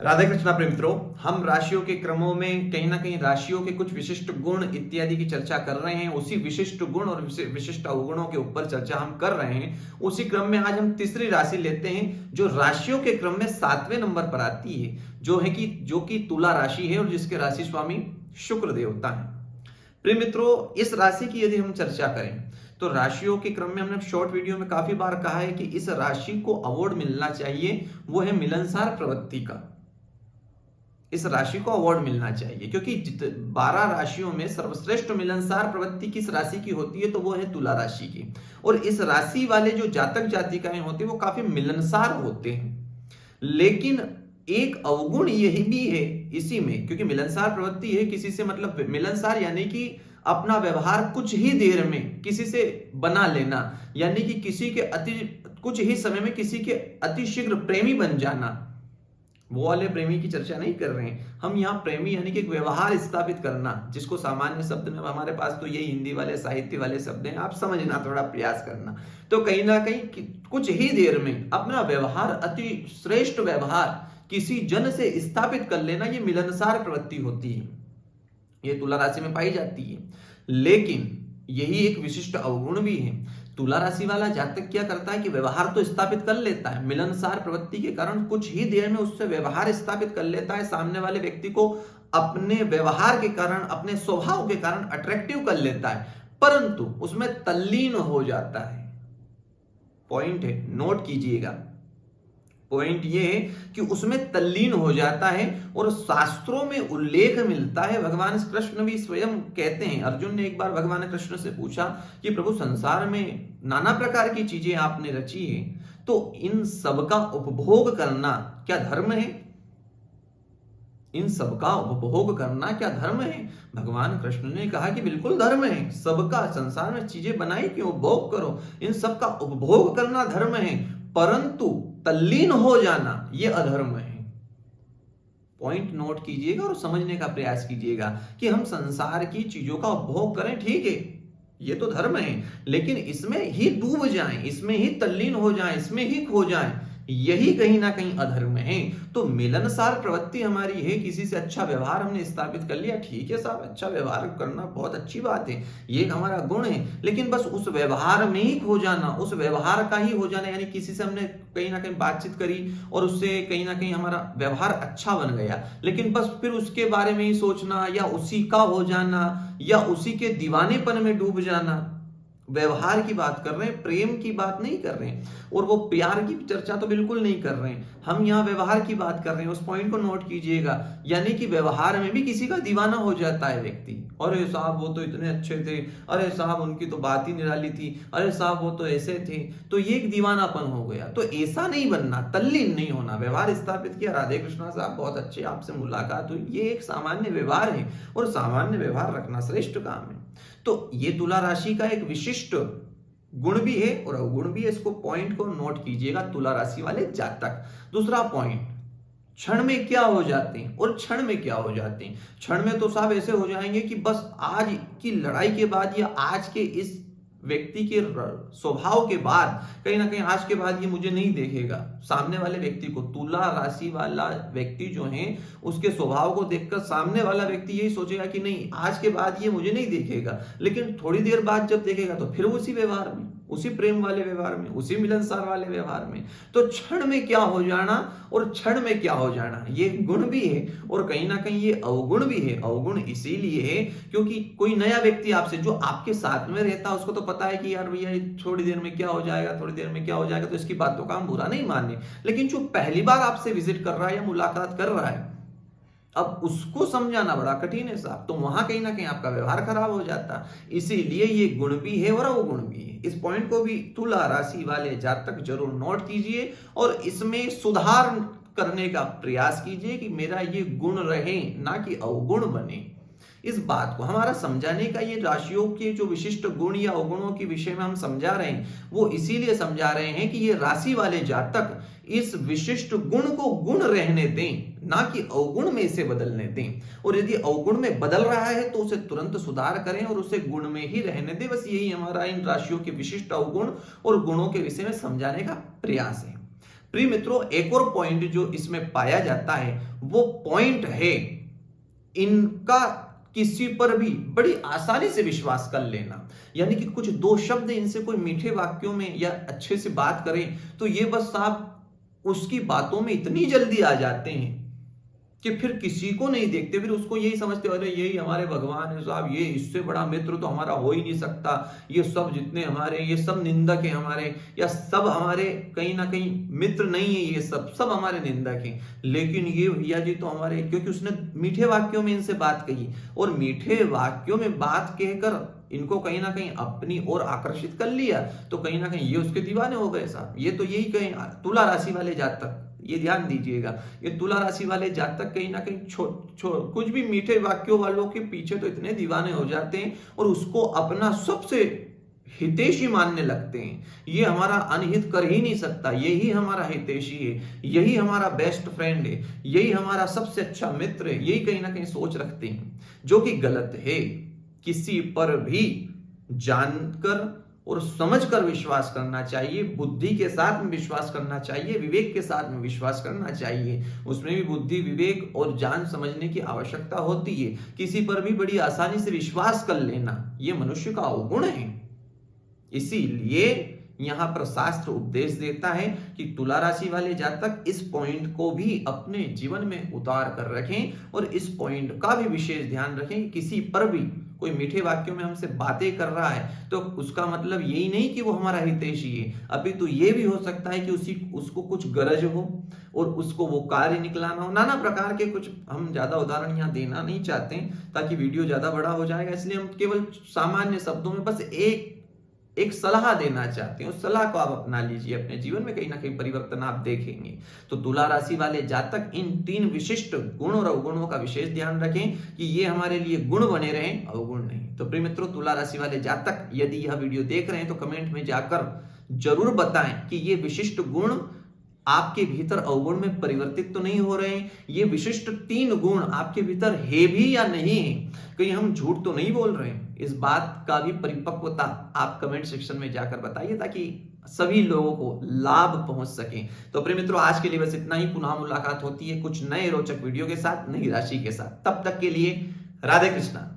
राधे कृष्णा प्रिय मित्रों, हम राशियों के क्रमों में कहीं ना कहीं राशियों के कुछ विशिष्ट गुण इत्यादि की चर्चा कर रहे हैं। उसी विशिष्ट गुण और विशिष्ट अवगुणों के ऊपर चर्चा हम कर रहे हैं। उसी क्रम में आज हम तीसरी राशि लेते हैं जो राशियों के क्रम में 7वें नंबर पर आती है, जो कि तुला राशि है और जिसके राशि स्वामी शुक्र देवता है। प्रिय मित्रों, इस राशि की यदि हम चर्चा करें तो राशियों के क्रम में हमने शॉर्ट वीडियो में काफी बार कहा है कि इस राशि को अवार्ड मिलना चाहिए, वो है मिलनसार प्रवृत्ति का। इस राशि को अवार्ड मिलना चाहिए क्योंकि 12 राशियों में सर्वश्रेष्ठ मिलनसार प्रवृत्ति किस राशि की होती है तो वो है तुला राशि की। और इस राशि वाले जो जातक जातिकाएं होते हैं वो काफी मिलनसार होते हैं। लेकिन एक अवगुण यही भी है इसी में, क्योंकि मिलनसार प्रवृत्ति है किसी से, मतलब मिलनसार यानी कि अपना व्यवहार कुछ ही देर में किसी से बना लेना, यानी कि किसी के कुछ ही समय में किसी के अतिशीघ्र प्रेमी बन जाना। वो वाले प्रेमी की चर्चा नहीं कर रहे हैं हम यहाँ। प्रेमी यानी कि एक व्यवहार स्थापित करना, जिसको सामान्य शब्द में हमारे पास तो यही हिंदी वाले साहित्य वाले शब्द हैं, आप समझना, थोड़ा प्रयास करना। तो कहीं ना कहीं कुछ ही देर में अपना व्यवहार, अति श्रेष्ठ व्यवहार किसी जन से स्थापित कर लेना, ये मिलनसार प्रवृत्ति होती है, ये तुला राशि में पाई जाती है। लेकिन यही एक विशिष्ट अवगुण भी है। तुला राशि वाला जातक क्या करता है कि व्यवहार तो स्थापित कर लेता है, मिलनसार प्रवृत्ति के कारण कुछ ही देर में उससे व्यवहार स्थापित कर लेता है, सामने वाले व्यक्ति को अपने व्यवहार के कारण, अपने स्वभाव के कारण अट्रैक्टिव कर लेता है, परंतु उसमें तल्लीन हो जाता है। पॉइंट है, नोट कीजिएगा, पॉइंट ये है कि उसमें तल्लीन हो जाता है। और शास्त्रों में उल्लेख मिलता है, भगवान कृष्ण भी स्वयं कहते हैं। अर्जुन ने एक बार भगवान कृष्ण से पूछा कि प्रभु, संसार में नाना प्रकार की चीजें आपने रची है, तो इन सब का उपभोग करना क्या धर्म है? इन सब का उपभोग करना क्या धर्म है? भगवान कृष्ण ने कहा कि बिल्कुल धर्म है। सबका, संसार में चीजें बनाई क्यों, उपभोग करो, इन सब का उपभोग करना धर्म है, परंतु तल्लीन हो जाना यह अधर्म है। पॉइंट नोट कीजिएगा और समझने का प्रयास कीजिएगा कि हम संसार की चीजों का उपभोग करें, ठीक है, ये तो धर्म है, लेकिन इसमें ही डूब जाएं, इसमें ही तल्लीन हो जाएं, इसमें ही खो जाएं, यही कहीं ना कहीं अधर्म है। तो मिलनसार प्रवृत्ति हमारी है, किसी से अच्छा व्यवहार हमने स्थापित कर लिया, ठीक है साहब, अच्छा व्यवहार करना बहुत अच्छी बात है, ये हमारा गुण है, लेकिन बस उस व्यवहार में ही खो जाना, उस व्यवहार का ही हो जाना, यानी किसी से हमने कहीं ना कहीं बातचीत करी और उससे कहीं ना कहीं हमारा व्यवहार अच्छा बन गया, लेकिन बस फिर उसके बारे में ही सोचना, या उसी का हो जाना, या उसी के दीवानेपन में डूब जाना। व्यवहार की बात कर रहे हैं, प्रेम की बात नहीं कर रहे हैं, और वो प्यार की चर्चा तो बिल्कुल नहीं कर रहे हैं हम। यहाँ व्यवहार की बात कर रहे हैं, उस पॉइंट को नोट कीजिएगा। यानी कि व्यवहार में भी किसी का दीवाना हो जाता है व्यक्ति। अरे साहब वो तो इतने अच्छे थे, अरे साहब उनकी तो बात ही निराली थी, अरे साहब वो तो ऐसे थे, तो ये एक दीवानापन हो गया। तो ऐसा नहीं बनना, तल्लीन नहीं होना। व्यवहार स्थापित किया, राधे कृष्णा साहब बहुत अच्छे, आपसे मुलाकात हुई, ये एक सामान्य व्यवहार है, और सामान्य व्यवहार रखना श्रेष्ठ काम है। तो ये तुला राशि का एक विशिष्ट गुण भी है और अवगुण भी है, इसको पॉइंट को नोट कीजिएगा तुला राशि वाले जातक। दूसरा पॉइंट, क्षण में क्या हो जाते हैं और क्षण में क्या हो जाते हैं। क्षण में तो साहब ऐसे हो जाएंगे कि बस आज की लड़ाई के बाद या आज के इस व्यक्ति के स्वभाव के बाद, कहीं ना कहीं आज के बाद ये मुझे नहीं देखेगा। सामने वाले व्यक्ति को, तुला राशि वाला व्यक्ति जो है, उसके स्वभाव को देखकर सामने वाला व्यक्ति यही सोचेगा कि नहीं, आज के बाद ये मुझे नहीं देखेगा, लेकिन थोड़ी देर बाद जब देखेगा तो फिर उसी व्यवहार में, उसी प्रेम वाले व्यवहार में, उसी मिलनसार वाले व्यवहार में। तो क्षण में क्या हो जाना और क्षण में क्या हो जाना, ये गुण भी है और कहीं ना कहीं ये अवगुण भी है। अवगुण इसीलिए है क्योंकि कोई नया व्यक्ति आपसे, जो आपके साथ में रहता है, उसको तो पता है कि यार भैया थोड़ी देर में क्या हो जाएगा, थोड़ी देर में क्या हो जाएगा, तो इसकी बातों का हम बुरा नहीं माने। लेकिन जो पहली बार आपसे विजिट कर रहा है या मुलाकात कर रहा है, अब उसको समझाना बड़ा कठिन है साहब, तो वहां कहीं ना कहीं आपका व्यवहार खराब हो जाता। इसीलिए ये गुण भी है और अवगुण भी है। इस पॉइंट को भी तुला राशि वाले जातक जरूर नोट कीजिए और इसमें सुधार करने का प्रयास कीजिए कि मेरा ये गुण रहे, ना कि अवगुण बने। इस बात को हमारा समझाने का, ये राशियों के जो विशिष्ट गुण या अवगुणों के विषय में हम समझा रहे हैं, वो इसीलिए समझा रहे हैं कि ये राशि वाले जातक इस विशिष्ट गुण को गुण रहने दें, ना कि अवगुण में इसे बदलने दें। और यदि अवगुण में बदल रहा है तो उसे तुरंत सुधार करें और उसे गुण में ही रहने दें। बस यही हमारा इन राशियों के विशिष्ट अवगुण और गुणों के विषय में समझाने का प्रयास है। प्रिय मित्रों, एक और पॉइंट जो इसमें पाया जाता है वो पॉइंट है इनका किसी पर भी बड़ी आसानी से विश्वास कर लेना। यानी कि कुछ दो शब्द इनसे कोई मीठे वाक्यों में या अच्छे से बात करें तो ये बस आप उसकी बातों में इतनी जल्दी आ जाते हैं कि फिर किसी को नहीं देखते, फिर उसको यही समझते अरे यही हमारे भगवान है साहब, ये इससे बड़ा मित्र तो हमारा हो ही नहीं सकता, ये सब जितने हमारे ये सब निंदक है हमारे, या सब हमारे कहीं ना कहीं मित्र नहीं है, ये सब सब हमारे निंदक हैं। लेकिन ये भैया जी तो हमारे, क्योंकि उसने मीठे वाक्यों में इनसे बात कही और मीठे वाक्यों में बात कहकर इनको कहीं ना कहीं अपनी ओर आकर्षित कर लिया, तो कहीं ना कहीं ये उसके दीवाने हो गए साहब। ये तो यही कहें तुला राशि वाले जातक, ये ध्यान दीजिएगा, ये तुला राशि वाले जातक कहीं ना कहीं कुछ भी मीठे वाक्यों वालों के पीछे तो इतने दीवाने हो जाते हैं और उसको अपना सबसे हितैषी मानने लगते हैं। ये हमारा अनहित कर ही नहीं सकता, यही हमारा हितैषी है, यही हमारा बेस्ट फ्रेंड है, यही हमारा सबसे अच्छा मित्र है, यही कहीं ना कहीं सोच रखते हैं, जो कि गलत है। किसी पर भी जानकर और समझकर विश्वास करना चाहिए, बुद्धि के साथ में विश्वास करना चाहिए, विवेक के साथ में विश्वास करना चाहिए। उसमें भी बुद्धि, विवेक और जान समझने की आवश्यकता होती है। किसी पर भी बड़ी आसानी से विश्वास कर लेना यह मनुष्य का अवगुण है। इसीलिए यहां पर शास्त्र उपदेश देता है कि तुला राशि वाले जातक इस पॉइंट को भी अपने जीवन में उतार कर रखें और इस पॉइंट का भी विशेष ध्यान रखें कि किसी पर भी कोई मीठे वाक्यों में हमसे बातें कर रहा है तो उसका मतलब यही नहीं कि वो हमारा हितैषी है, अभी तो ये भी हो सकता है कि उसको कुछ गरज हो और उसको वो कार्य निकलाना हो। नाना प्रकार के कुछ, हम ज्यादा उदाहरण यहाँ देना नहीं चाहते ताकि वीडियो ज्यादा बड़ा हो जाएगा, इसलिए हम केवल सामान्य शब्दों में बस एक सलाह देना चाहते हैं। उस सलाह को आप अपना लीजिए, अपने जीवन में कहीं ना कहीं परिवर्तन आप देखेंगे। तो तुला राशि वाले जातक इन 3 विशिष्ट गुण और अवगुणों का विशेष ध्यान रखें कि ये हमारे लिए गुण बने रहें, अवगुण नहीं। तो प्रिय मित्रों, तुला राशि वाले जातक यदि यह वीडियो देख रहे हैं तो कमेंट में जाकर जरूर बताएं कि ये विशिष्ट गुण आपके भीतर अवगुण में परिवर्तित तो नहीं हो रहे हैं, ये विशिष्ट 3 गुण आपके भीतर है भी या नहीं है, कहीं हम झूठ तो नहीं बोल रहे हैं। इस बात का भी परिपक्वता आप कमेंट सेक्शन में जाकर बताइए ताकि सभी लोगों को लाभ पहुंच सके। तो प्रिय मित्रों, आज के लिए बस इतना ही। पुनः मुलाकात होती है कुछ नए रोचक वीडियो के साथ, नई राशि के साथ। तब तक के लिए राधे कृष्णा।